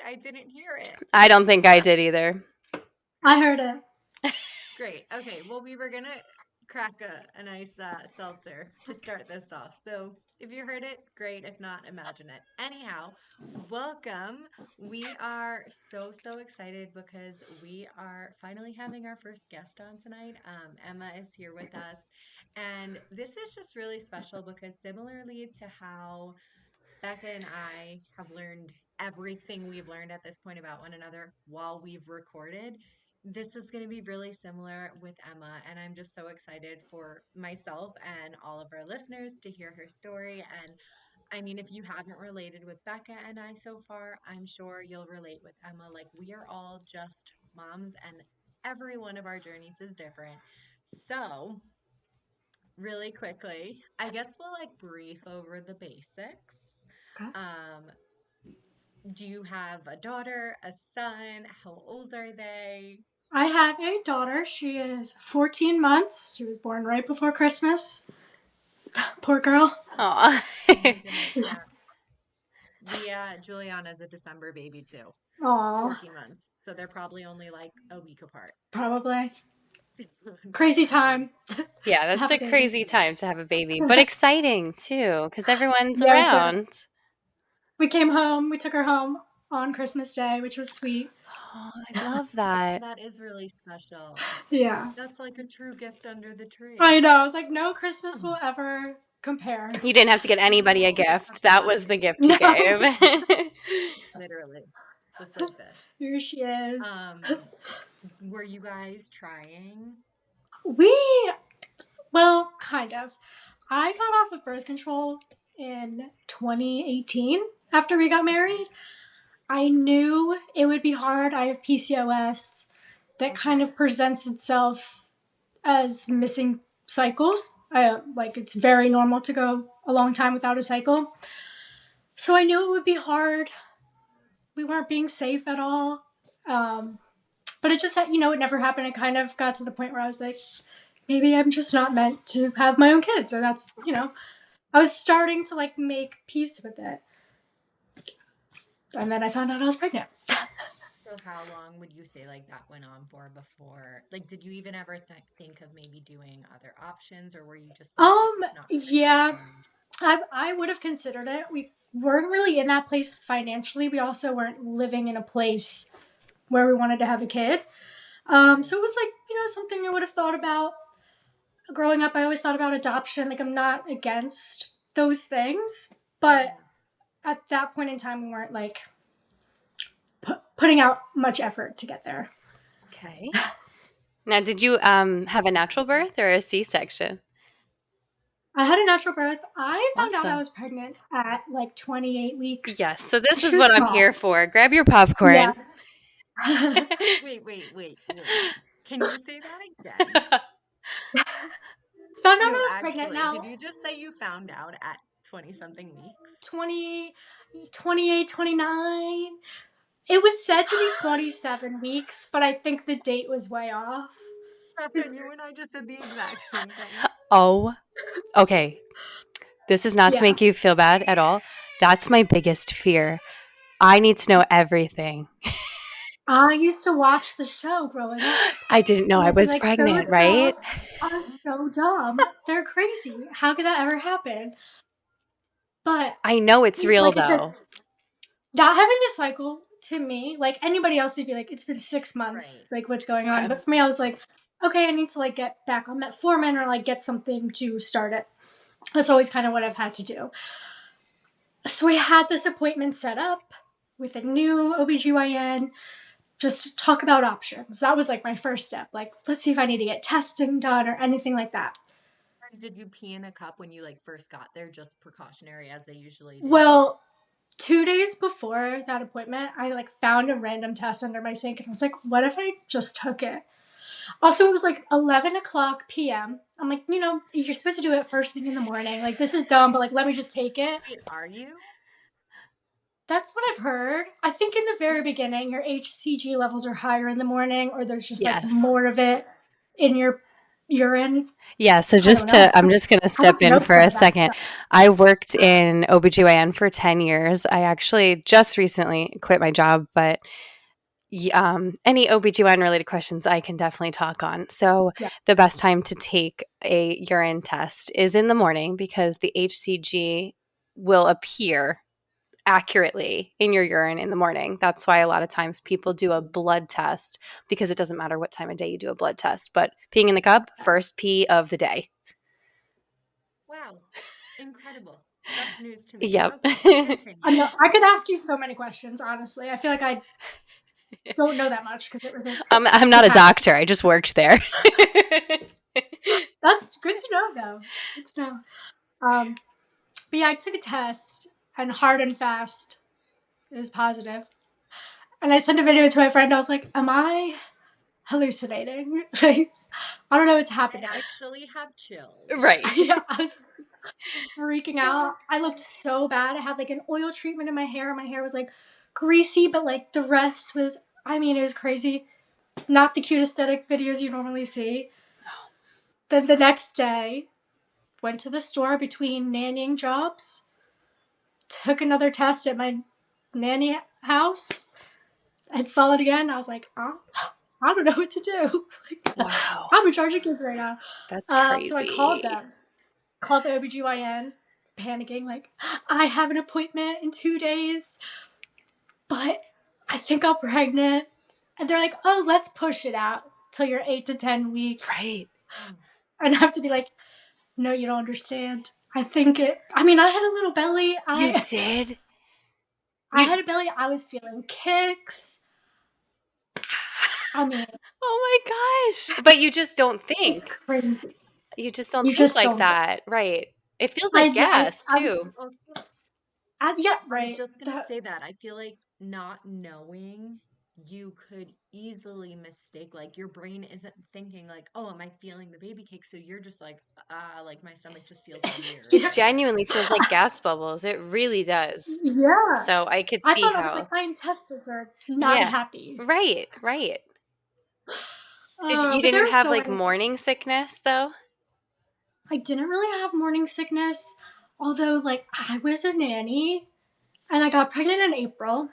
I didn't hear it. I don't think I did either. I heard it. Great. Okay. Well, we were going to crack a nice seltzer to start this off. So if you heard it, great. If not, imagine it. Anyhow, welcome. We are so excited because we are finally having our first guest on tonight. Emma is here with us. And this is just really special because similarly to how Becca and I have learned everything we've learned at this point about one another while we've recorded. This is going to be really similar with Emma, and I'm just so excited for myself and all of our listeners to hear her story. And I mean, if you haven't related with Becca and I so far, I'm sure you'll relate with Emma. Like, we are all just moms, and every one of our journeys is different. So, really quickly, I guess we'll like brief over the basics. Okay. Do you have a daughter, a son? How old are they? I have a daughter. She is 14 months. She was born right before Christmas. Poor girl. Aw. Oh my goodness, yeah. Juliana's a December baby too. Aw. 14 months. So they're probably only like a week apart. Probably. Crazy time. Yeah, that's a crazy time to have a baby, but exciting too, because everyone's around. We came home. We took her home on Christmas Day, which was sweet. Oh, I love that. That is really special. Yeah. That's like a true gift under the tree. I know. I was like, no Christmas will ever compare. You didn't have to get anybody a gift. That was the gift you gave. Literally. Just like this. Here she is. Were you guys trying? Well, kind of. I got off of birth control in 2018 after we got married. I knew it would be hard. I have PCOS that kind of presents itself as missing cycles. Like, it's very normal to go a long time without a cycle. So I knew it would be hard. We weren't being safe at all. But it just, it never happened. It kind of got to the point where I was like, maybe I'm just not meant to have my own kids. So that's, I was starting to like make peace with it. And then I found out I was pregnant. So how long would you say like that went on for before? Like, did you even ever think of maybe doing other options, or were you just like, not yeah, I would have considered it. We weren't really in that place financially. We also weren't living in a place where we wanted to have a kid. So it was like, something I would have thought about. Growing up, I always thought about adoption. Like, I'm not against those things, but at that point in time, we weren't like putting out much effort to get there. Okay. Now, did you have a natural birth or a C-section? I had a natural birth. I found out I was pregnant at like 28 weeks. Yes, so this is what I'm here for. Grab your popcorn. Yeah. Wait. Can you say that again? Found out I was pregnant now. Did you just say you found out at 20-something weeks? 28, 29. It was said to be 27 weeks, but I think the date was way off. You and I just did the exact same thing. Oh, okay. This is not to make you feel bad at all. That's my biggest fear. I need to know everything. I used to watch the show growing up. I didn't know I was pregnant, those right? Girls are so dumb. They're crazy. How could that ever happen? But I know it's real, though. Said, not having a cycle, to me, like anybody else, they'd be like, it's been 6 months. Right. Like, what's going on? But for me, I was like, okay, I need to like get back on metformin or like get something to start it. That's always kind of what I've had to do. So we had this appointment set up with a new OBGYN just to talk about options. That was like my first step. Like, let's see if I need to get testing done or anything like that. Did you pee in a cup when you like first got there, just precautionary as they usually do? Well, 2 days before that appointment, I like found a random test under my sink and I was like, what if I just took it? Also, it was like 11 o'clock p.m. I'm like, you're supposed to do it first thing in the morning. Like, this is dumb, but like, let me just take it. Wait, are you? That's what I've heard. I think in the very beginning, your HCG levels are higher in the morning, or there's just like more of it in your urine. Yeah, so I'm just going to I step don't in know for some a of that second. stuff. I worked in OBGYN for 10 years. I actually just recently quit my job, but any OBGYN related questions I can definitely talk on. So, Yeah. the best time to take a urine test is in the morning because the HCG will appear accurately in your urine in the morning. That's why a lot of times people do a blood test because it doesn't matter what time of day you do a blood test. But peeing in the cup, first pee of the day. Wow. Incredible. That's news to me. Yep. Okay. Continue. I know I could ask you so many questions, honestly. I feel like I don't know that much because I'm not just a happened. doctor. I just worked there. That's good to know, though. It's good to know. But yeah, I took a test, and hard and fast, it was positive. And I sent a video to my friend. I was like, "Am I hallucinating? Like, I don't know what's happening." I actually have chills. Right. Yeah, I was freaking out. I looked so bad. I had like an oil treatment in my hair. My hair was like greasy, but like the rest was, I mean, it was crazy. Not the cute aesthetic videos you normally see. Then the next day, went to the store between nannying jobs, took another test at my nanny house, and saw it again. I was like, oh, I don't know what to do. Wow. I'm in charge of kids right now. That's So I called crazy. them, called the OBGYN, panicking, like, I have an appointment in 2 days, but I think I'm pregnant. And they're like, oh, let's push it out till you're 8 to 10 weeks. Right. And I have to be like, no, you don't understand. I mean, I had a little belly. You did? I had a belly. I was feeling kicks. I mean, Oh my gosh. But you just don't it's think. crazy. You just don't You think just like don't. that. Right. It feels like gas I was, too. yeah, I was right. just gonna say that. I feel like not knowing, you could easily mistake, like your brain isn't thinking like, oh, am I feeling the baby cake? So you're just like my stomach just feels weird. It genuinely feels like gas bubbles. It really does. Yeah. So I could I see thought I was how. like, my intestines are not Yeah. happy. Right, right. You But there didn't were have so like many. morning sickness though? I didn't really have morning sickness, although, like, I was a nanny and I got pregnant in April.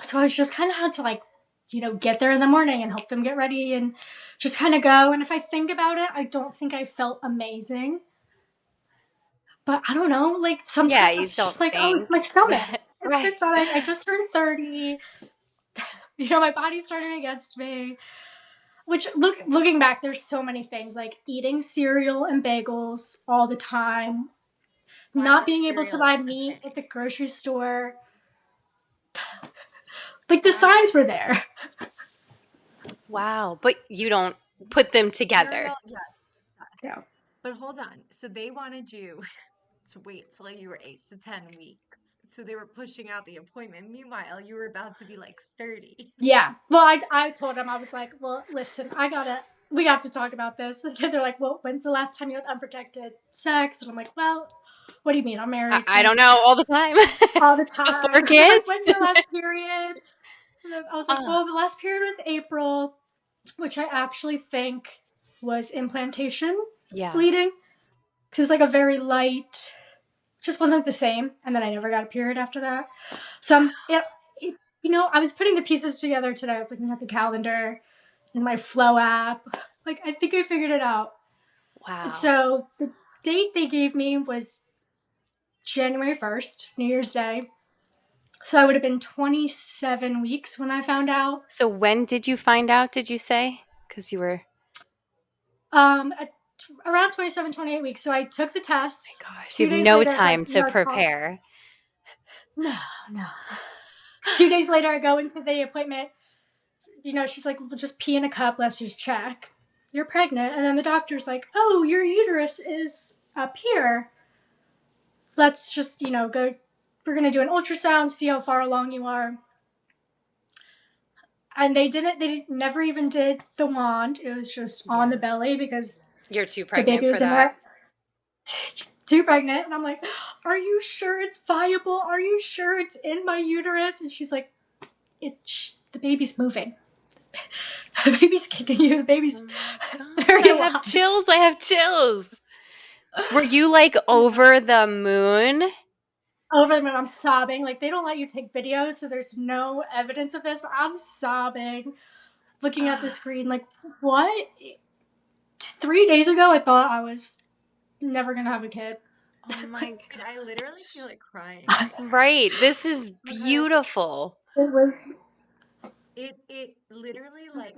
So I just kind of had to, like, get there in the morning and help them get ready and just kind of go. And if I think about it, I don't think I felt amazing. But I don't know, like, Yeah, sometimes you it's just don't like, oh, it's my think. stomach. But It's my right. stomach. I just turned 30. My body's turning against me. Which, looking back, there's so many things, like eating cereal and bagels all the time, Why not is being able to cereal buy a meat at thing? the grocery store. Like, the Why? signs were there. Wow. But you don't put them No, no, together. no. Yes, yes. Yeah. But hold on. So they wanted you to wait till you were 8 to 10 weeks. So they were pushing out the appointment. Meanwhile, you were about to be like 30. Yeah. Well, I told them, I was like, well, listen, we have to talk about this. And they're like, well, when's the last time you had unprotected sex? And I'm like, well, what do you mean? I'm married, I don't like, know, all the time. all the Before time. They're like, kids. when's your last period? And I was like, Uh, well, the last period was April, which I actually think was implantation yeah. bleeding. Because it was like a very light, just wasn't the same. And then I never got a period after that. So I was putting the pieces together today. I was looking at the calendar in my Flow app. Like, I think I figured it out. Wow. And so the date they gave me was January 1st, New Year's Day. So I would have been 27 weeks when I found out. So when did you find out, did you say? Because you were, Around 27, 28 weeks. So I took the tests. gosh, you 2 have days no later, it's time like, to you're call. prepare. No, no. 2 days later, I go into the appointment. She's like, well, just pee in a cup. Let's just check. You're pregnant. And then the doctor's like, oh, your uterus is up here. Let's just, go. We're going to do an ultrasound, see how far along you are. And they never even did the wand. It was just on the belly because You're too the pregnant baby for was in that. there. Too pregnant. And I'm like, are you sure it's viable? Are you sure it's in my uterus? And she's like, the baby's moving. the baby's kicking you. The baby's Oh my God. very I have alive. chills. I have chills. Were you like over the moon? Over them, and I'm sobbing. Like, they don't let you take videos, so there's no evidence of this, but I'm sobbing, looking at the screen. Like, what? 3 days ago, I thought I was never gonna have a kid. Oh my Like, I literally feel like crying right now. Right. This is Because beautiful. it was. it literally like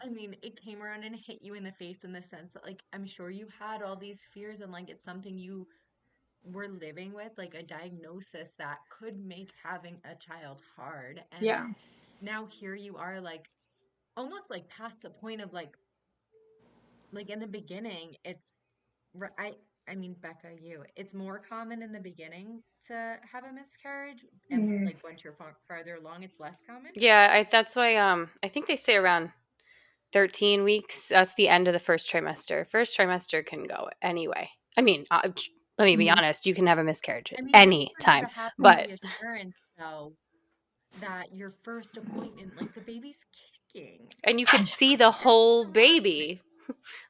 I mean, it came around and hit you in the face in the sense that like I'm sure you had all these fears and like it's something you were living with, like a diagnosis that could make having a child hard. And Yeah. now here you are like almost like past the point of like in the beginning, it's r- I I mean, Becca, it's more common in the beginning to have a miscarriage, and Mm. like once you're farther along, it's less common. Yeah, that's why I think they say around 13 weeks. That's the end of the first trimester. First trimester can go anyway. I mean, let me be Mm. honest, you can have a miscarriage at I mean, just any for you to time. have the But reassurance, though, that your first appointment, like the baby's kicking. and you could see the whole baby.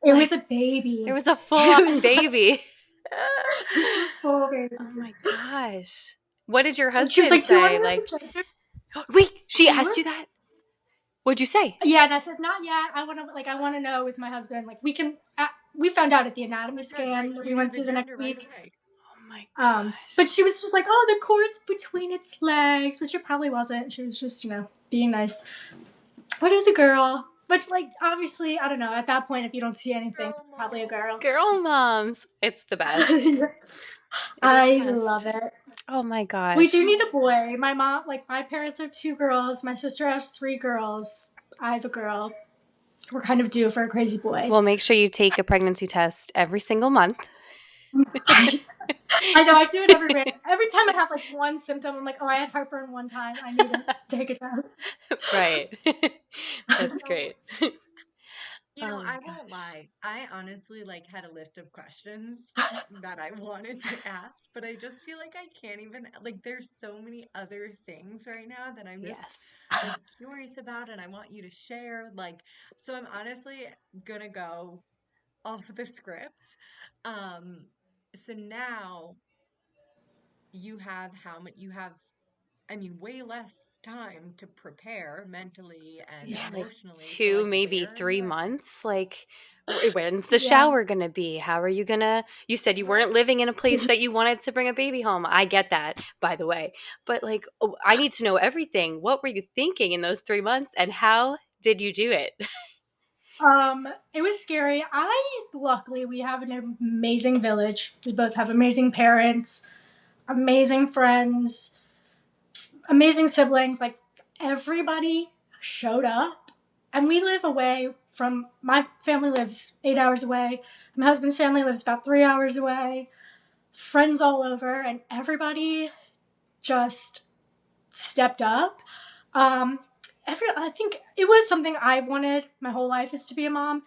It Like was a it baby. was a It full-on was like, baby. it was a full baby. Oh my gosh. What did your And she was husband like, "Do you want say? to know Like, the gender?" wait, she He asked you was. that? What'd you say? Yeah, and I said, "Not yet. I want to know with my husband. Like, we can." We found out at the Oh anatomy my God, right? scan that You we knew went the to the next gender right week. Oh away. my But gosh. she was just like, "Oh, the cord's between its legs," which it probably wasn't. She was just, being nice. But it was a girl. Which, like, obviously, I don't know. At that point, if you don't see anything, Girl probably a mom. girl. Girl moms. It's the best. It is the I love best. it. Oh my We gosh. do need a boy. My mom, like, my parents have 2 girls. My sister has 3 girls. I have a girl. We're kind of due for a crazy boy. Well, make sure you take a pregnancy test every single month. I know, I do it every time I have like one symptom. I'm like, oh, I had heartburn one time. I need to take a test. Right. You That's know, great. Oh my I won't gosh. lie. I honestly like had a list of questions that I wanted to ask, but I just feel like I can't even like there's so many other things right now that I'm just Yes. like curious about and I want you to share. Like, so I'm honestly gonna go off the script. Um, so now you have I mean way less time to prepare mentally and Yeah, like emotionally. So two, like maybe where in three your months. Like, when's the Yeah. shower gonna be? How are you gonna? You said you weren't right? living in a place that you wanted to bring a baby home. I get that, by the way. But like, I need to know everything. What were you thinking in those 3 months, and how did you do it? It was scary. Luckily we have an amazing village. We both have amazing parents, amazing friends, amazing siblings. Like, everybody showed up, and we live away from my family lives 8 hours away. My husband's family lives about 3 hours away. Friends all over, and everybody just stepped up. Um, I think it was something I've wanted my whole life, is to be a mom.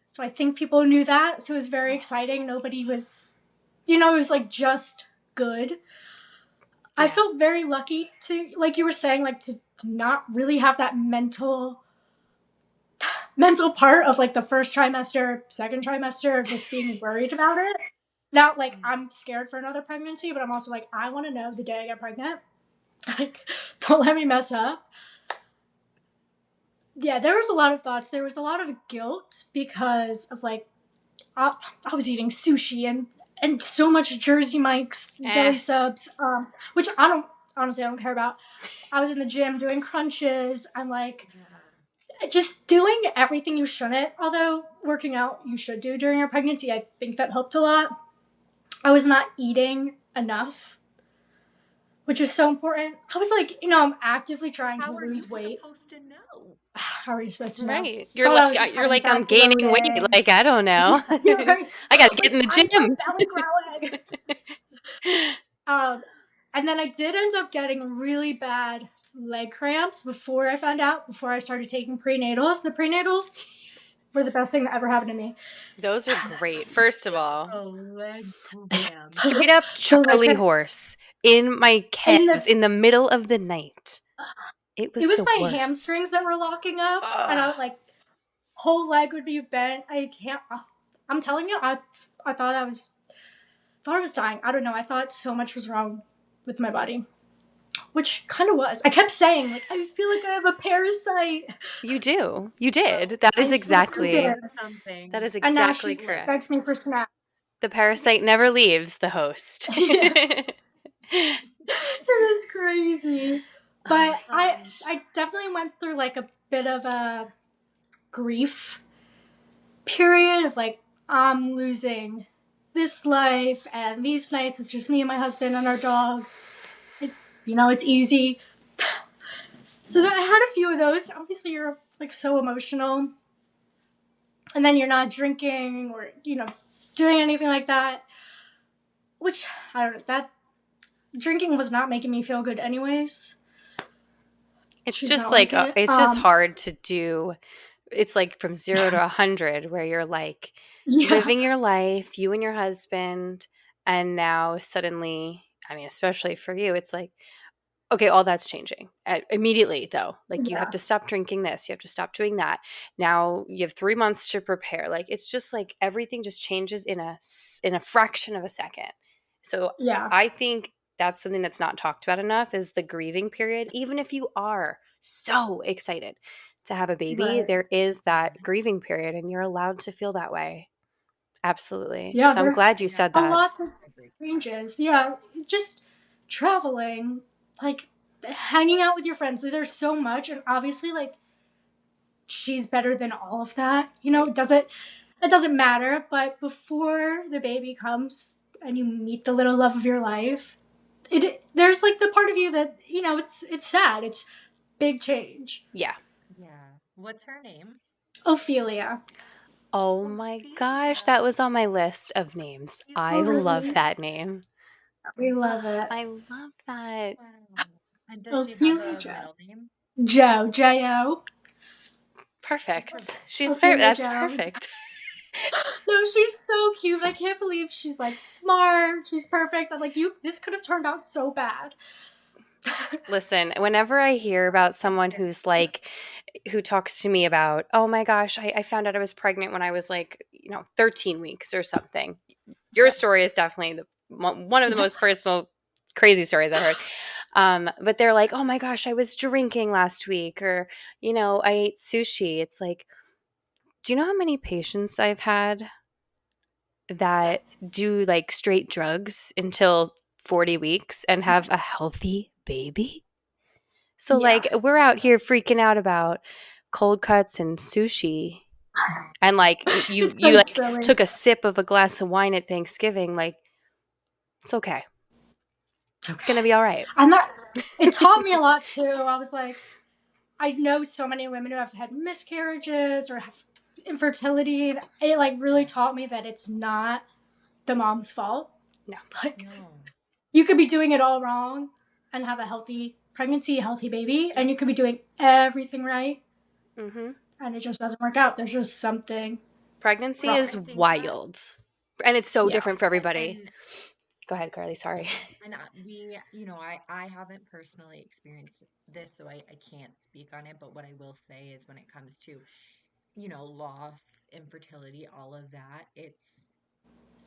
So I think people knew that. So it was very exciting. Nobody was, it was like just good. I Yeah. felt very lucky to, like you were saying, like to not really have that mental part of like the first trimester, second trimester of just being worried about it. Now, like, Mm. I'm scared for another pregnancy, but I'm also like, I want to know the day I get pregnant. Like, don't let me mess up. Yeah, there was a lot of thoughts. There was a lot of guilt because of like, I was eating sushi and so much Jersey Mike's Eh. deli subs, which I don't, honestly, I don't care about. I was in the gym doing crunches and like Yeah. just doing everything you shouldn't. Although working out you should do during your pregnancy, I think that helped a lot. I was not eating enough, which is so important. I was like, I'm actively trying to How are you lose weight. supposed to know? How are you supposed to know? Right. Thought I was just You're having like, I'm bad gaining weight. bloating. Like, I don't know. You're right. I gotta get Like, in the why is my gym. belly growing? Um, and then I did end up getting really bad leg cramps before I started taking prenatals. The prenatals were the best thing that ever happened to me. Those are great. First of all, A leg cramp. straight up The leg Charlie cramps horse in my in the calves in the middle of the night. It It was was the my worst. hamstrings that were locking up, and I Ugh. would like whole leg would be bent. I can't. I'm telling you, I thought I was dying. I don't know. I thought so much was wrong with my body, which kind of was. I kept saying like I feel like I have a parasite. You do. You Well, did. That is I feel like I exactly did, that something. is and now exactly she Look, begs correct. me for snacks. The parasite never leaves the host. Yeah, it is crazy. Oh But my um, gosh. I definitely went through like a bit of a grief period of like I'm losing this life and these nights it's just me and my husband and our dogs. It's it's easy. So I had a few of those. Obviously you're like so emotional and then you're not drinking or doing anything like that, which I don't know, that drinking was not making me feel good anyways. It's Did just not like like it. it's just hard to do. It's like from 0 to 100 where you're like Yeah, living your life, you and your husband, and now suddenly, I mean, especially for you, it's like okay, all that's changing immediately, though. Like, you have yeah, to stop drinking this, you have to stop doing that. Now you have 3 months to prepare. Like, it's just like everything just changes in a fraction of a second. So yeah, I think that's something that's not talked about enough is the grieving period. Even if you are so excited to have a baby, right. there is that grieving period, and you're allowed to feel that way. Absolutely. Yeah, So I'm there's glad you yeah, said a that. lot that agree. changes. Yeah, just traveling, like hanging out with your friends. Like, there's so much, and obviously, like she's better than all of that. Right. It doesn't matter. But before the baby comes and you meet the little love of your life, it there's like the part of you that it's sad. It's big change. Yeah. Yeah. What's her name? Ophelia, Oh my gosh, Ophelia. that was on my list of names. You I oh love love really? that name. We love Ah, it. I love that. wow. And does she have a Ophelia middle name? Joe, J-O. She's Perfect. perfect. She's Ophelia that's Joe. perfect. No, she's so cute. I can't believe she's like smart. She's perfect. I'm like, this could have turned out so bad. Listen, whenever I hear about someone who's like, who talks to me about, oh my gosh, I found out I was pregnant when I was like, 13 weeks or something. Your Yeah. story is definitely one of the Yeah. most personal, crazy stories I've heard. But they're like, oh my gosh, I was drinking last week, or, I ate sushi. It's like, do you know how many patients I've had that do like straight drugs until 40 weeks and have a healthy baby? So, Yeah. like, we're out here freaking out about cold cuts and sushi. And like It's you so like silly. took a sip of a glass of wine at Thanksgiving, like it's okay. It's It's okay. gonna be all right. I'm not. It taught me a lot too. I was like, I know so many women who have had miscarriages or have infertility. It like really taught me that it's not the mom's fault. No. Like No. you could be doing it all wrong and have a healthy pregnancy, a healthy baby, and you could be doing everything right Hmm. and it just doesn't work out. There's just something Pregnancy wrong. is I think that, wild, and it's so Yeah. different for everybody. and Go ahead, Carly. Sorry. I haven't personally experienced this, so I can't speak on it. But what I will say is when it comes to, loss, infertility, all of that, it's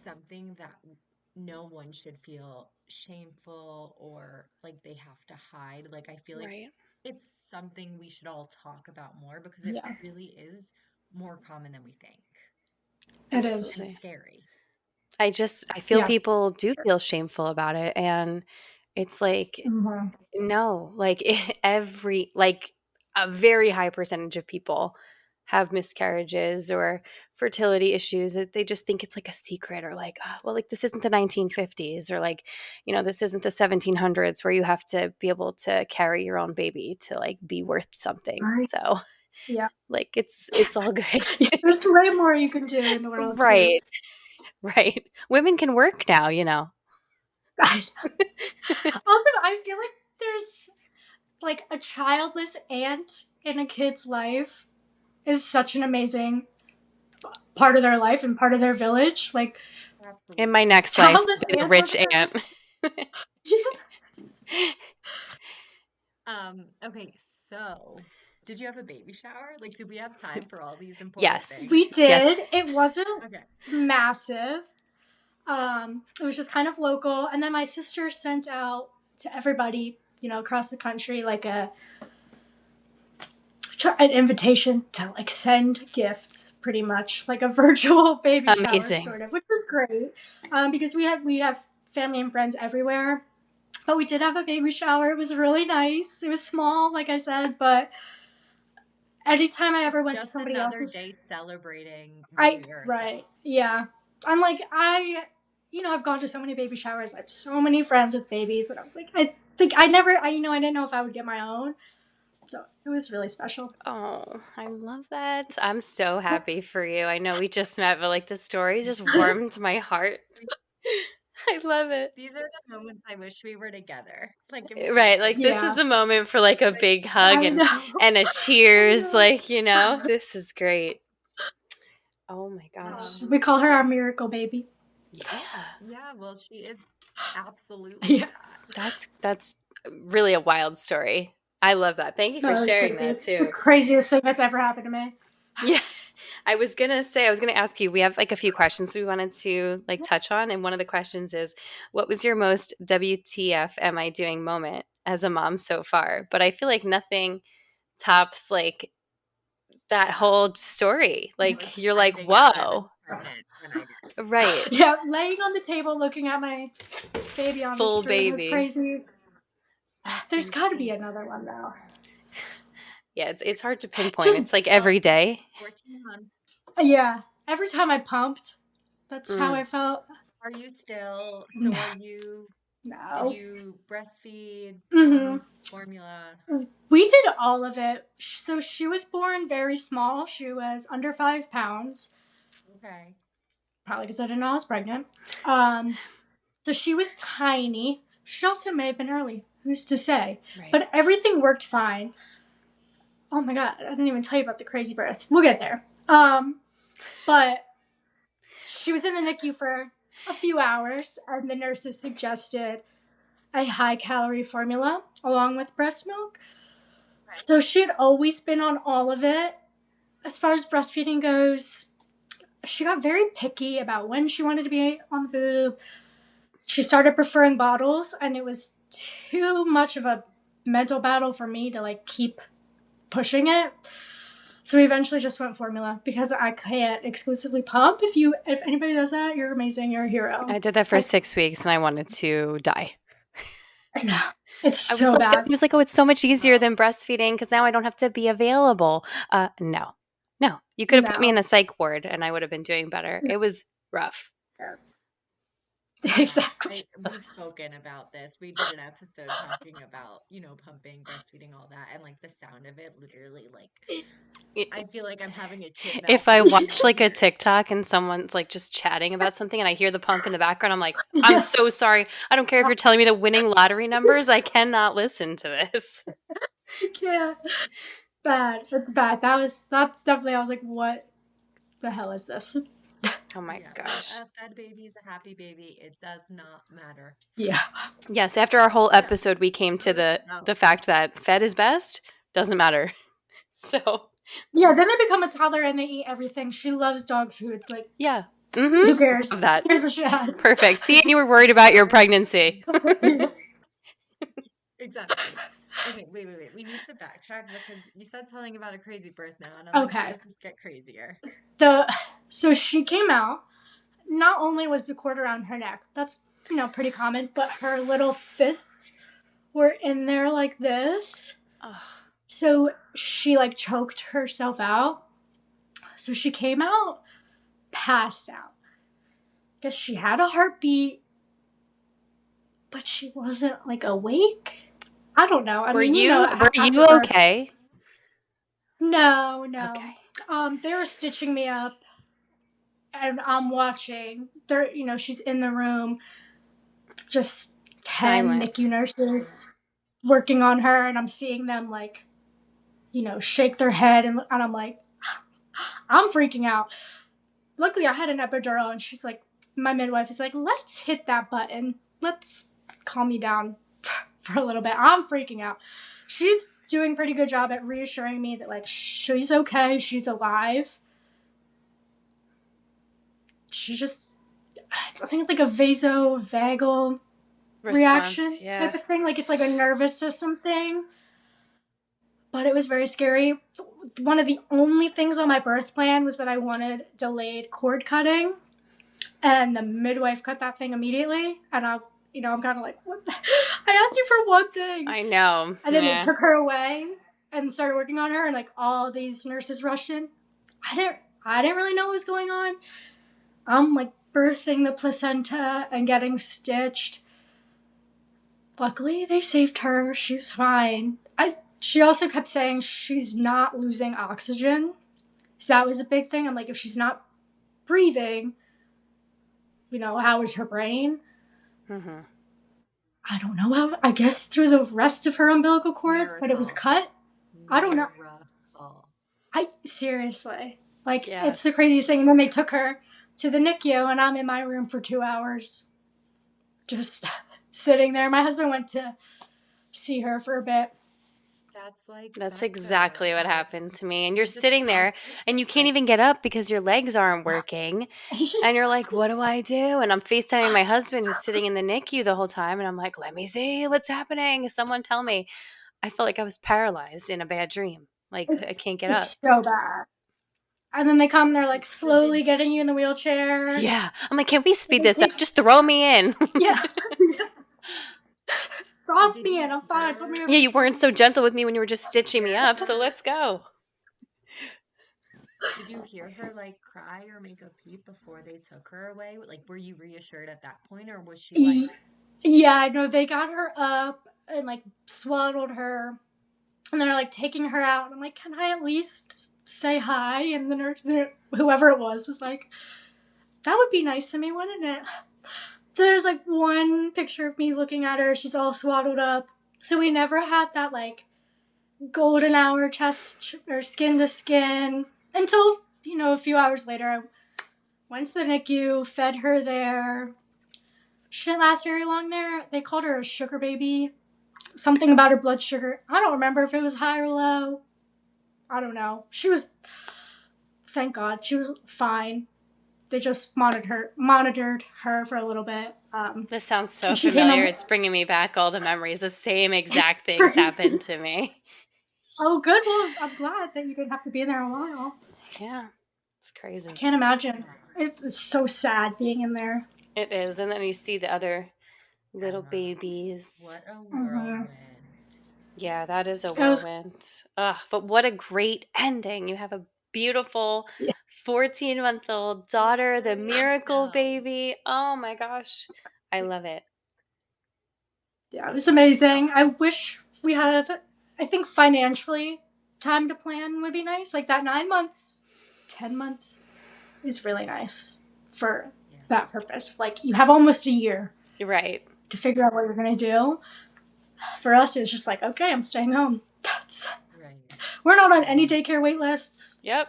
something that no one should feel shameful or like they have to hide. Like, I feel like Right. it's something we should all talk about more because it Yeah. really is more common than we think. It is. And it's Absolutely. scary. I feel Yeah. people do feel shameful about it, and it's like Mm-hmm. no, like like a very high percentage of people have miscarriages or fertility issues. They just think it's like a secret, or like, oh, well, like this isn't the 1950s, or like, this isn't the 1700s where you have to be able to carry your own baby to like be worth something. Right. So Yeah. like it's all good. There's way more you can do in the world too. Right. Right. Women can work now. Also, I feel like there's like a childless aunt in a kid's life is such an amazing part of their life and part of their village. Like In my Absolutely. next life, childless be a aunts are rich the aunt. best. Yeah. Okay, So, did you have a baby shower? Like, did we have time for all these important Yes. things? We Yes. did. It wasn't Okay. massive. It was just kind of local. And then my sister sent out to everybody, across the country, like an invitation to like send gifts, pretty much like a virtual baby shower, Amazing. sort of, which was great. Because we have family and friends everywhere. But we did have a baby shower. It was really nice. It was small, like I said, but anytime I ever went to Just somebody another else's, day celebrating when we are right, yeah. I'm like, I've gone to so many baby showers. I have so many friends with babies, and I was like, I think I never, I didn't know if I would get my own. So it was really special. Oh, I love that. I'm so happy for you. I know we just met, but like the story just warmed my heart. I love it. These are the moments I wish we were together. Like Right, like immediately. this is Yeah. the moment for like a big hug I know. and a cheers, know. like, this is great. Oh my gosh. We call her our miracle baby. Yeah. Yeah, well, she is absolutely Yeah. that. That's really a wild story. I love that. Thank you No, for it was sharing crazy. that It's the too. craziest thing that's ever happened to me. Yeah. I was going to ask you, we have like a few questions we wanted to like touch on. And one of the questions is, what was your most WTF am I doing moment as a mom so far? But I feel like nothing tops like that whole story. Like you're like, Finding out I was whoa. pregnant when I did. Right. Yeah, laying on the table looking at my baby on Full the screen was baby. crazy. That's There's got to be insane. another one though. Yeah, it's hard to pinpoint. Just- It's like every day. 14 months. Yeah, every time I pumped, that's how I felt. Are you still, No. are you, No. did you breastfeed, Mhm. formula? We did all of it. So she was born very small. She was under 5 pounds. Okay. Probably because I didn't know I was pregnant. So she was tiny. She also may have been early. Who's to say? Right. But everything worked fine. Oh my god, I didn't even tell you about the crazy birth. We'll get there. But she was in the NICU for a few hours, and the nurses suggested a high-calorie formula along with breast milk. Right. So she had always been on all of it. As far as breastfeeding goes, she got very picky about when she wanted to be on the boob. She started preferring bottles, and it was too much of a mental battle for me to like keep pushing it. So we eventually just went formula because I can't exclusively pump. If anybody does that, you're amazing. You're a hero. I did that for 6 weeks and I wanted to die. I know. It's I was so like, bad. I was like, oh, it's so much easier than breastfeeding because now I don't have to be available. No. You could have put me in a psych ward and I would have been doing better. It was rough. Exactly. We've spoken about this. We did an episode talking about, pumping, breastfeeding, all that. And like the sound of it literally I feel like I'm having a chip melt. If I watch like a TikTok and someone's like just chatting about something and I hear the pump in the background, I'm like, I'm so sorry. I don't care if you're telling me the winning lottery numbers. I cannot listen to this. You can't. Bad. It's bad. That's definitely, I was like, what the hell is this? Oh my gosh. A fed baby is a happy baby. It does not matter. Yeah. Yes, after our whole episode, we came to the fact that fed is best. Doesn't matter. So. Yeah, then they become a toddler and they eat everything. She loves dog food. Like, yeah. Who cares? Love that. Here's what she had. Perfect. See, and you were worried about your pregnancy. Exactly. Okay, wait. We need to backtrack because you said something about a crazy birth now, and I'm like, how does this get crazier? So she came out. Not only was the cord around her neck, that's pretty common, but her little fists were in there like this. Ugh. So she like choked herself out. So she came out, passed out. Because she had a heartbeat, but she wasn't like awake. I don't know. Were you okay? No. Okay. They were stitching me up, and I'm watching. She's in the room, just 10 Silent. NICU nurses working on her, and I'm seeing them like, shake their head, and I'm like, I'm freaking out. Luckily, I had an epidural, and she's like, my midwife is like, let's hit that button. Let's calm me down for a little bit. I'm freaking out. She's doing a pretty good job at reassuring me that like she's okay, she's alive. She just, I think it's like a vasovagal Response, reaction yeah. type of thing. Like it's like a nervous system thing. But it was very scary. One of the only things on my birth plan was that I wanted delayed cord cutting, and the midwife cut that thing immediately. And I'm kind of like, what? I asked you for one thing, I know. and then they Yeah. took her away and started working on her, and like all these nurses rushed in. I didn't really know what was going on. I'm like birthing the placenta and getting stitched. Luckily, they saved her. She's fine. She also kept saying she's not losing oxygen. So that was a big thing. I'm like, if she's not breathing, how is her brain? Mm-hmm. I don't know how. I guess through the rest of her umbilical cord, Miracle. but it was cut. I don't know. Miracle. Seriously, like Yeah. it's the craziest thing. And then they took her to the NICU, and I'm in my room for 2 hours, just sitting there. My husband went to see her for a bit. That's Becca. exactly what happened to me. And you're Just sitting there and you can't even get up because your legs aren't working. And you're like, what do I do? And I'm FaceTiming my husband who's sitting in the NICU the whole time. And I'm like, let me see what's happening. Someone tell me. I felt like I was paralyzed in a bad dream. Like I can't get up. It's so bad. And then they come, they're like slowly getting you in the wheelchair. Yeah. I'm like, can we speed this up? Just throw me in. Yeah. Toss me in. I'm fine. Put me over. Yeah, you weren't so gentle with me when you were just stitching me up. So let's go. Did you hear her like cry or make a peep before they took her away? Like, were you reassured at that point, or was she like? Yeah, no, they got her up and like swaddled her, and they're like taking her out. And I'm like, can I at least say hi? And the nurse, whoever it was like, that would be nice to me, wouldn't it? So there's like one picture of me looking at her. She's all swaddled up. So we never had that like golden hour chest or skin to skin until a few hours later. I went to the NICU, fed her there. She didn't last very long there. They called her a sugar baby. Something about her blood sugar. I don't remember if it was high or low. I don't know. She was, thank God, she was fine. They just monitored her for a little bit. This sounds so familiar. It's bringing me back all the memories. The same exact things happened to me. Oh, good. Well, I'm glad that you didn't have to be in there a while. Yeah, it's crazy. I can't imagine. It's so sad being in there. It is. And then you see the other little babies. What a whirlwind. Yeah, that is a whirlwind. But what a great ending. You have a beautiful 14-month-old daughter, the miracle baby. Oh my gosh. I love it. Yeah, it was amazing. I wish we had, I think financially, time to plan would be nice. Like that 9 months, 10 months is really nice for that purpose. Like you have almost a year. Right. To figure out what you're going to do. For us, it's just like, okay, I'm staying home. We're not on any daycare wait lists. Yep.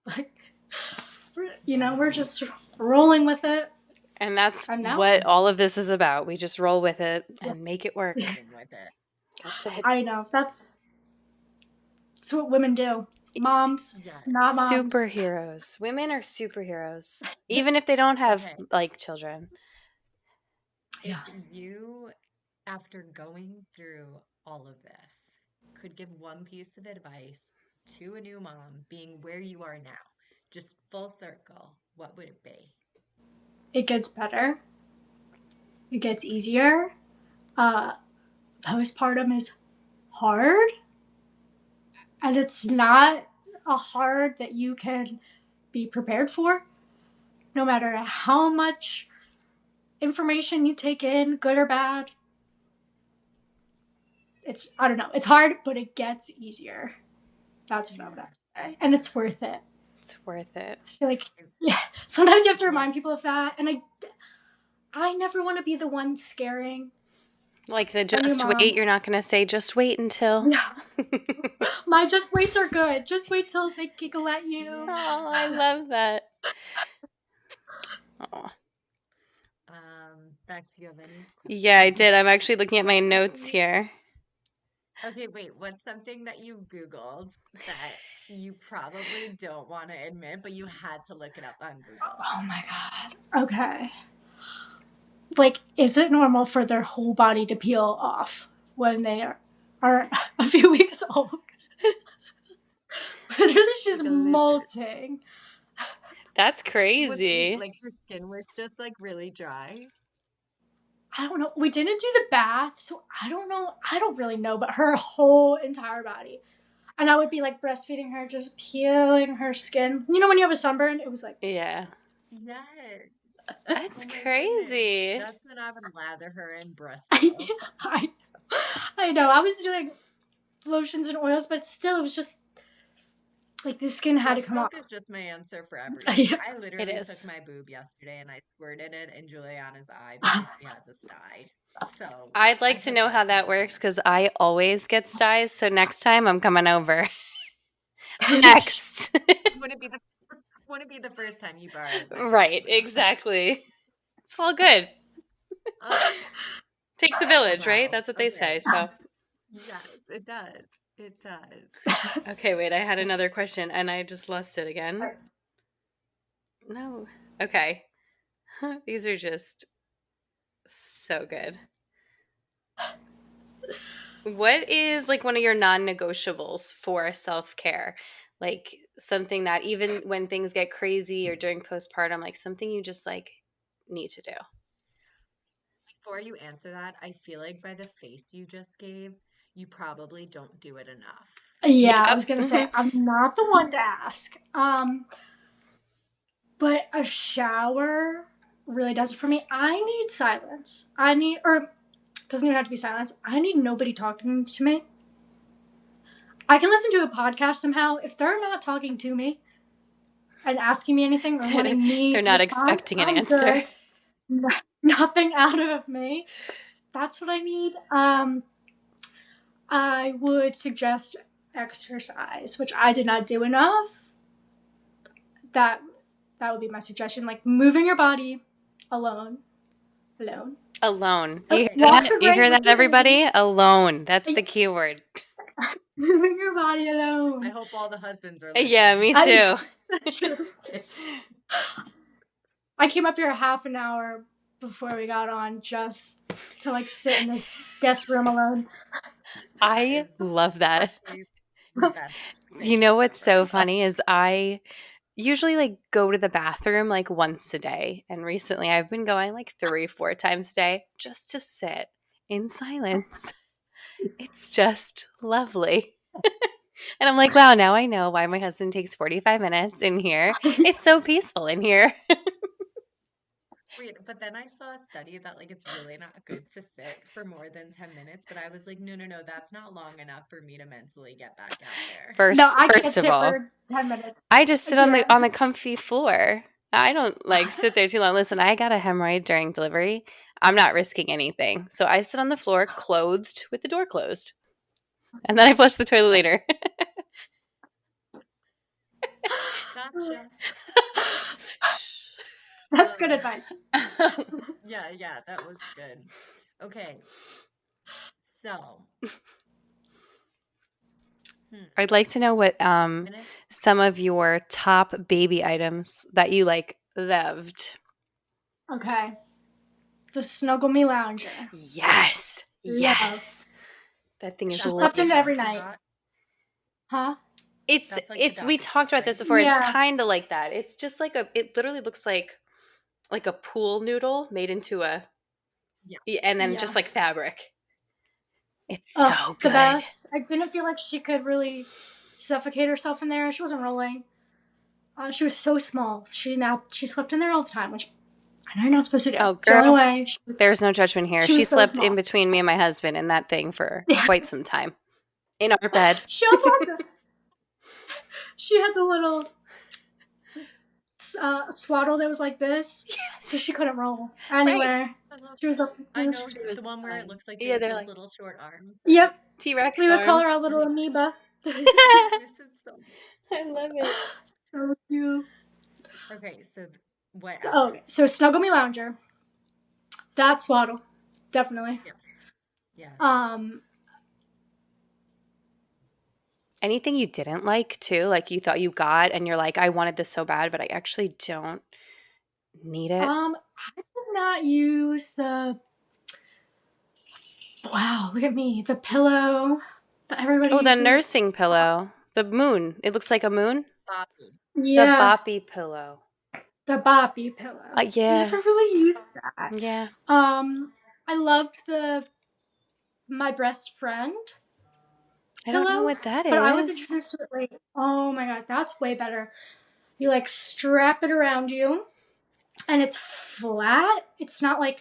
Like, we're just rolling with it. And that's what all of this is about. We just roll with it and make it work. That's it. I know. That's what women do. Moms, not moms. Superheroes. Women are superheroes. Even if they don't have, children. Yeah. If you, after going through all of this, could give one piece of advice to a new mom being where you are now, just full circle, what would it be? It gets better. It gets easier. Postpartum is hard. And it's not a hard that you can be prepared for. No matter how much information you take in, good or bad. I don't know. It's hard, but it gets easier. That's what I would have to say. And it's worth it. It's worth it. I feel like, sometimes you have to remind people of that. And I never want to be the one scaring. Like the just wait, you're not going to say just wait until. Yeah. My just waits are good. Just wait till they giggle at you. Oh, I love that. Oh. Beck, do you have any questions? Yeah, I did. I'm actually looking at my notes here. Okay, wait, what's something that you Googled that you probably don't want to admit, but you had to look it up on Google? Oh my God. Okay. Like, is it normal for their whole body to peel off when they are a few weeks old? Literally, she's Like a lizard. molting. That's Wait, crazy. like her skin was just like really dry? I don't know. We didn't do the bath, so I don't know. I don't really know, but her whole entire body. And I would be like breastfeeding her, just peeling her skin. You know, when you have a sunburn, it was like, Yeah. Yes. That's Oh my goodness. crazy. That's when I would lather her in breast milk. I, I know. I was doing lotions and oils, but still, it was just like the skin had to Breast come off. milk is just my answer for everything. Yeah. I It literally took is. my boob yesterday and I squirted it in Juliana's eye because she has a sty. So I'd I like to took know how that to that my works bank. because I always get styes. So next time I'm coming over. Next. Wouldn't be the wouldn't be the first time you borrowed my Right, boob. exactly. It's all good. Uh, Takes a village, right? wow. That's what they say. Okay. So, Yes, it does. It does. okay, wait, I had another question and I just lost it again. No. Okay. These are just so good. What is like one of your non-negotiables for self-care? Like something that even when things get crazy or during postpartum, like something you just like need to do. Before you answer that, I feel like by the face you just gave, you probably don't do it enough. Yeah, I Yep. was gonna say Mhm. I'm not the one to ask. But a shower really does it for me. I need silence. I need, or it doesn't even have to be silence. I need nobody talking to me. I can listen to a podcast somehow if they're not talking to me and asking me anything or wanting me They're to not respond. expecting an I'm answer. good. Nothing out of me. That's what I need. I would suggest exercise, which I did not do enough. That that would be my suggestion. Like moving your body alone. Alone. Alone. You Okay, hear Walks that? are You great hear with that, your baby. everybody? Alone. That's the key word. Moving your body I alone. hope all the husbands are Yeah, listening. me I too. I came up here half an hour before we got on just to like sit in this guest room alone. That I is love that. actually the best You thing know what's ever. so funny is I usually like go to the bathroom like once a day. And recently I've been going like 3, 4 times a day just to sit in silence. It's just lovely. And I'm like, wow, now I know why my husband takes 45 minutes in here. It's so peaceful in here. Wait, but then I saw a study that like it's really not good to sit for more than 10 minutes, but I was like, no, no, no, that's not long enough for me to mentally get back out there. No, First I can't first of sit all, for 10 minutes. I just sit on Yeah. the comfy floor. I don't like sit there too long. Listen, I got a hemorrhoid during delivery. I'm not risking anything. So I sit on the floor clothed with the door closed. And then I flush the toilet later. Gotcha. Shh. That's good advice. Yeah, yeah, that was good. Okay, so, I'd like to know what finish. some of your top baby items that you like loved. Okay. The Snuggle Me Lounger. Yes. Loved. Yes. That thing is She That's like slept the in it lovely. every doctor night. got. Huh? That's like the It's we doctor talked got, about this right? before. It's Yeah. kind of like that. It's just like it literally looks like a pool noodle made into a Yeah. and then Yeah. just like fabric. It's Oh, so the good. best. I didn't feel like she could really suffocate herself in there. She wasn't rolling. She was so small. She slept in there all the time, which I know you're not supposed to do. Oh, It's the only girl, way. there's no judgment here. She She was so slept in small. between me and my husband in that thing for Yeah. quite some time in our bed. She also had the little swaddle that was like this, so Yes. she couldn't roll Right. anywhere. I love She was that. up like I this. know She was the one where it fine. looks like Yeah, they're those like little short arms are Yep. like T-Rex We would call her our arms. little amoeba. I miss it so I love it. So cute. much. Okay, so what Oh, else? okay. So Snuggle Me Lounger. That swaddle. Definitely. Yes. Yes. Um, Anything you didn't like too, like you thought you got and you're like, I wanted this so bad, but I actually don't need it. I did not use the wow, look at me. The pillow that everybody Oh, the uses. nursing pillow. The moon. It looks like a moon. Poppy. The Yeah, boppy pillow. the boppy pillow. Yeah. Never really used that. Yeah. I loved the my best friend I don't know pillow, what that but I was is. introduced to it late. Oh my god, that's way better. You like strap it around you, and it's flat. It's not like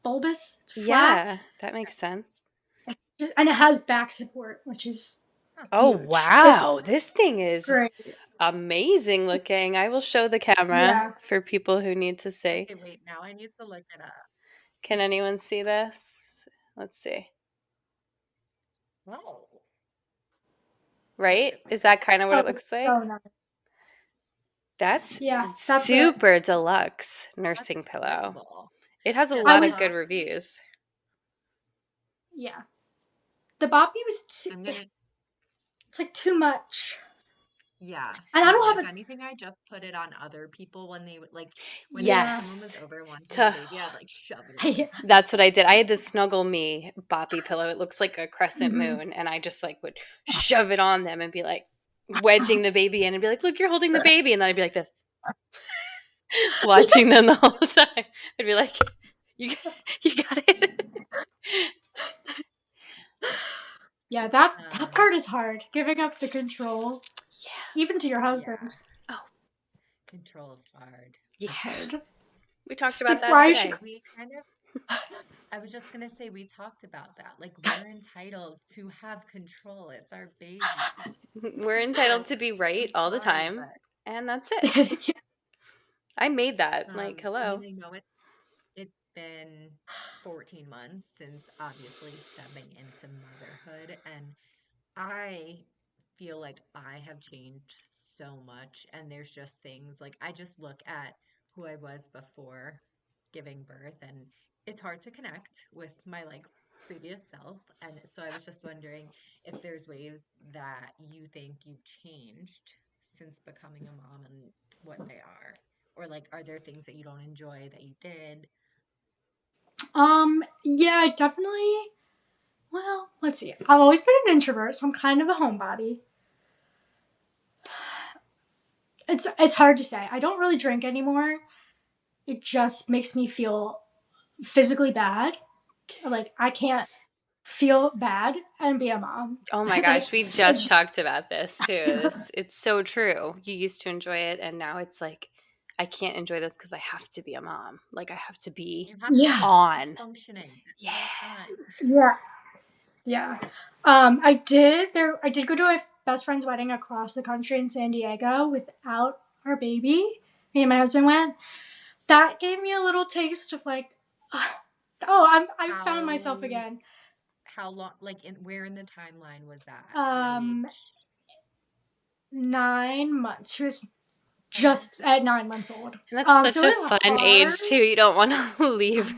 bulbous. It's flat. Yeah, that makes sense. It's just and it has back support, which is Huh. Oh, huge. wow. It's This thing is great. amazing looking. I will show the camera Yeah. for people who need to see. Okay, wait, now I need to look it up. Can anyone see this? Let's see. Wow. Right? Look at Is this. that kind of what Oh, it it's looks like? so nice. That's Yeah, that's it. super deluxe That's nursing pillow. incredible. It has a Yeah, I lot the of good was Poppy. reviews. yeah. The boppy was too. I'm gonna, It's like too much, yeah. and I No, don't if have anything, I just put it on other people when they would like, a. when Yeah. someone was Yes. over wanting a To baby, I'd like shove it in Yeah. them. That's what I did. I had the Snuggle Me boppy pillow. It looks like a crescent Mhm. moon, and I just like would shove it on them and be like wedging the baby in and be like, "Look, you're holding the baby," and then I'd be like this, watching them the whole time. I'd be like, "You, you got it." Yeah, that Um, part is hard. Giving up the control, Yeah. even to your yeah, husband, Oh, control is hard. yeah. hard. We talked It's about like that why is she? today. We kind of, I was just gonna say, we talked about that. Like, we're entitled to have control. It's our baby. We're entitled to be right I'm all the sorry, time, but and that's it. I made that. Like, I hello. mean, I know it's been 14 months since obviously stepping into motherhood, and I feel like I have changed so much, and there's just things like I just look at who I was before giving birth, and it's hard to connect with my like previous self. And so I was just wondering if there's ways that you think you've changed since becoming a mom and what they are. Or like, are there things that you don't enjoy that you did? Yeah, I definitely. Well, let's see. I've always been an introvert, so I'm kind of a homebody. It's hard to say. I don't really drink anymore. It just makes me feel physically bad. Like I can't feel bad and be a mom. Oh my Like gosh, we just it's talked about this too. It's so true. You used to enjoy it, and now it's like I can't enjoy this because I have to be a mom. Like I have to be You have to yeah, be on. functioning at Yeah. all times. yeah, yeah. I did go to my best friend's wedding across the country in San Diego without our baby. Me and my husband went. That gave me a little taste of like, oh, I found myself How again. how long, like, where in the timeline was that? What Um, age? 9 months. She was Okay. just at 9 months old. And that's such So a it was fun hard. age too. You don't want to leave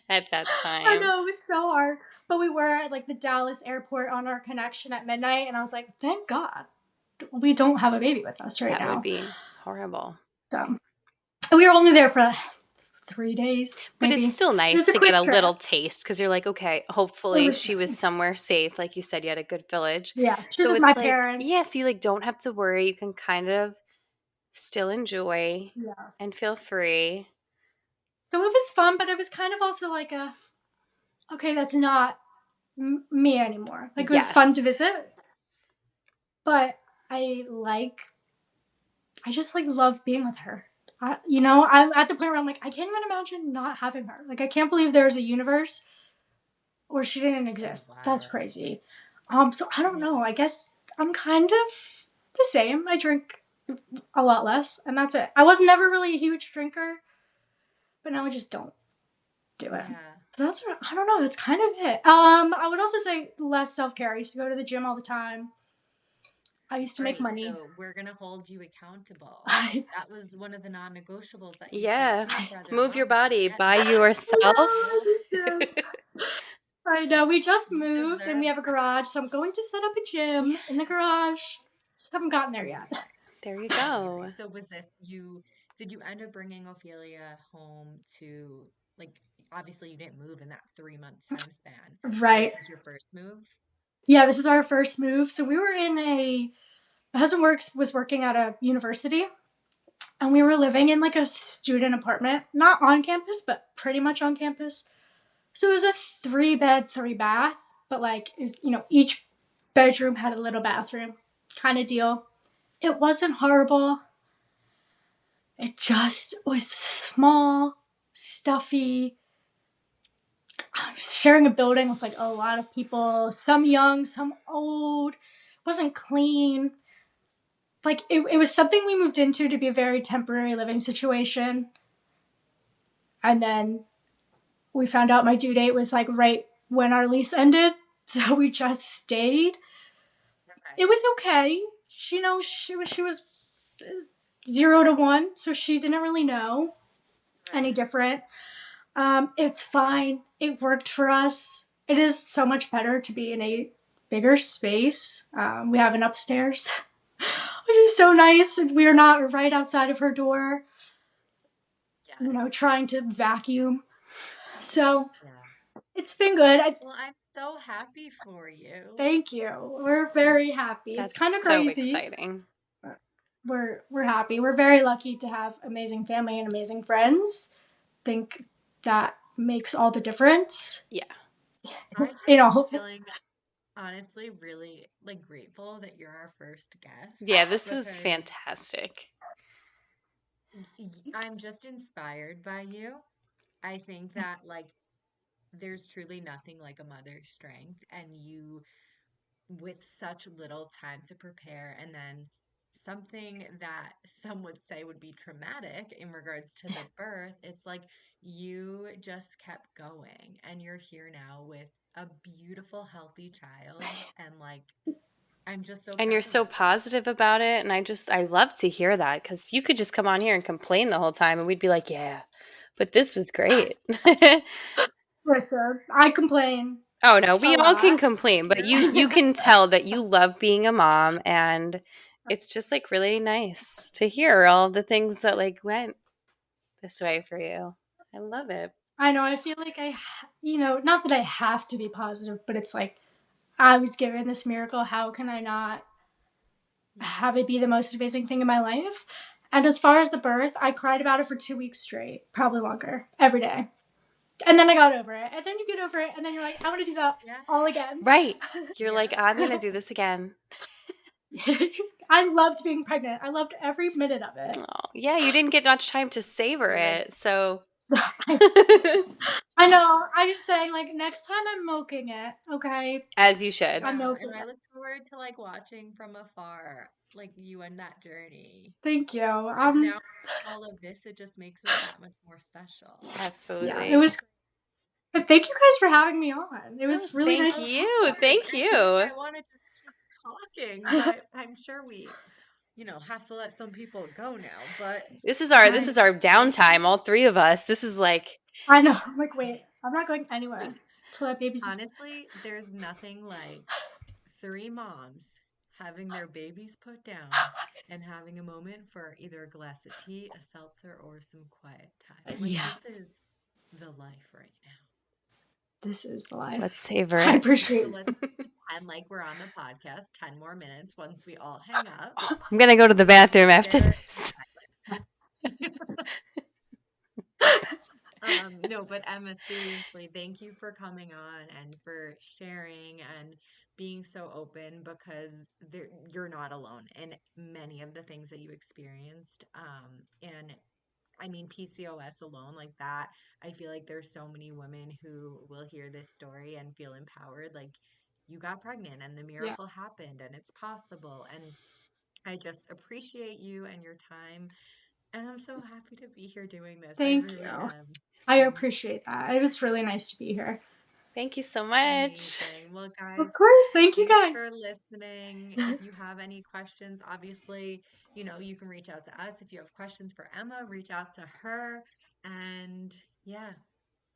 at that I time. know it was so hard. But we were at like the Dallas airport on our connection at midnight, and I was like, thank God we don't have a baby with us right That would now. be horrible. So we were only there for 3 days, But it's maybe. still It nice was a to get quick a trip. little taste because you're like, okay, It hopefully was she was nice. somewhere safe. Like you said, you had a good village. Yeah, she was So with my it's like, parents. yes, you like don't have to worry. You can kind of still enjoy Yeah. and feel free. So it was fun, but it was kind of also like okay, that's not me anymore. Like it was fun to Yes. visit, but I just like love being with her. I'm at the point where I'm like, I can't even imagine not having her. Like, I can't believe there's a universe where she didn't Oh, exist. That's wow. crazy. So I don't Yeah. know. I guess I'm kind of the same. I drink a lot less, and that's it. I was never really a huge drinker, but now I just don't do it. Yeah. But I don't know. That's kind of it. I would also say less self care. I used to go to the gym all the time. I used to make Great. money. So we're gonna hold you accountable. I That was one of the non-negotiables that you said Yeah. too for other Move your moms. body Get by moving. yourself. know, me too. I know. We just You moved and we deserve have a that. garage, so I'm going to set up a gym in the garage. Just haven't gotten there yet. There you Amazing. go. So was this did you end up bringing Ophelia home to like obviously you didn't move in that 3 month time span. So Right. this was your first move? Yeah, this is our first move. So we were my husband was working at a university, and we were living in like a student apartment, not on campus, but pretty much on campus. So it was a 3-bed, 3-bath, but like it was, each bedroom had a little bathroom kind of deal. It wasn't horrible. It just was small, stuffy. I was sharing a building with like a lot of people, some young, some old. It wasn't clean. Like it was something we moved into to be a very temporary living situation. And then we found out my due date was like right when our lease ended. So we just stayed. Okay. It was okay. She was 0 to 1, so she didn't really know any Right. different. It's fine. It worked for us. It is so much better to be in a bigger space. We have an upstairs, which is so nice. We are not right outside of her door, Yes. trying to vacuum. So Yeah. it's been good. Well, I'm so happy for you. Thank you. We're very happy. It's kind of That's so crazy. exciting. We're happy. We're very lucky to have amazing family and amazing friends. Think that makes all the difference. Yeah. I just You know, feeling honestly really like grateful that you're our first guest Yeah, this was because fantastic. I'm just inspired by you. I think that like there's truly nothing like a mother's strength and you with such little time to prepare and then something that some would say would be traumatic in regards to the birth, it's like you just kept going and you're here now with a beautiful healthy child and like I'm just so And you're proud of so you. positive about it. And I love to hear that because you could just come on here and complain the whole time and we'd be like, yeah, but this was great. listen, I complain Oh no, a we all can lot. complain, but Here. you can tell that you love being a mom and it's just like really nice to hear all the things that like went this way for you. I love it. I know. I feel like not that I have to be positive, but it's like I was given this miracle. How can I not Yeah. have it be the most amazing thing in my life? And as far as the birth, I cried about it for 2 weeks straight, probably longer, every day. And then I got over it. And then you get over it, and then you're like, I want to do that Yeah. all again. Right. You're Yeah. like, I'm gonna do this again. I loved being pregnant. I loved every minute of it. Oh, yeah, you didn't get much time to savor Well, it. So I know. I'm saying like next time I'm milking it. Okay, as you should. I'm yeah, milking and I it. look forward to like watching from afar, like you and that journey. Thank you. Because now all of this, it just makes it that much more special. Yeah, it Absolutely. was. But thank you guys for having me on. It Oh, was really thank nice to Of talk. you. course. Thank I feel like you. I want to just keep talking, but I'm sure we, have to let some people go now. But This is I our thank downtime, you. all three of us. This is like I know. I'm like, wait, I'm not going anywhere till that baby's just. Honestly, there's nothing like three moms having their babies put down and having a moment for either a glass of tea, a seltzer, or some quiet time. Like Yeah, this is the life right now. this is the let's life. savor I it. appreciate So it. let's pretend like we're on the podcast 10 more minutes once we all hang up. Oh, I'm gonna go to the bathroom after Share this. no, but Emma, seriously, thank you for coming on and for sharing and being so open because you're not alone in many of the things that you experienced. And I mean, PCOS alone, like that, I feel like there's so many women who will hear this story and feel empowered. Like, you got pregnant and the Yeah, miracle happened and it's possible. And I just appreciate you and your time. And I'm so happy to be here doing this. I thank really you. am. I appreciate that. It was really nice to be here. Thank you so much. Amazing. Well, guys, Of course, thank you thanks for guys. listening. If you have any questions, obviously, you can reach out to us. If you have questions for Emma, reach out to her. And yeah,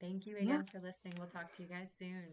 thank you Yeah. again for listening. We'll talk to you guys soon.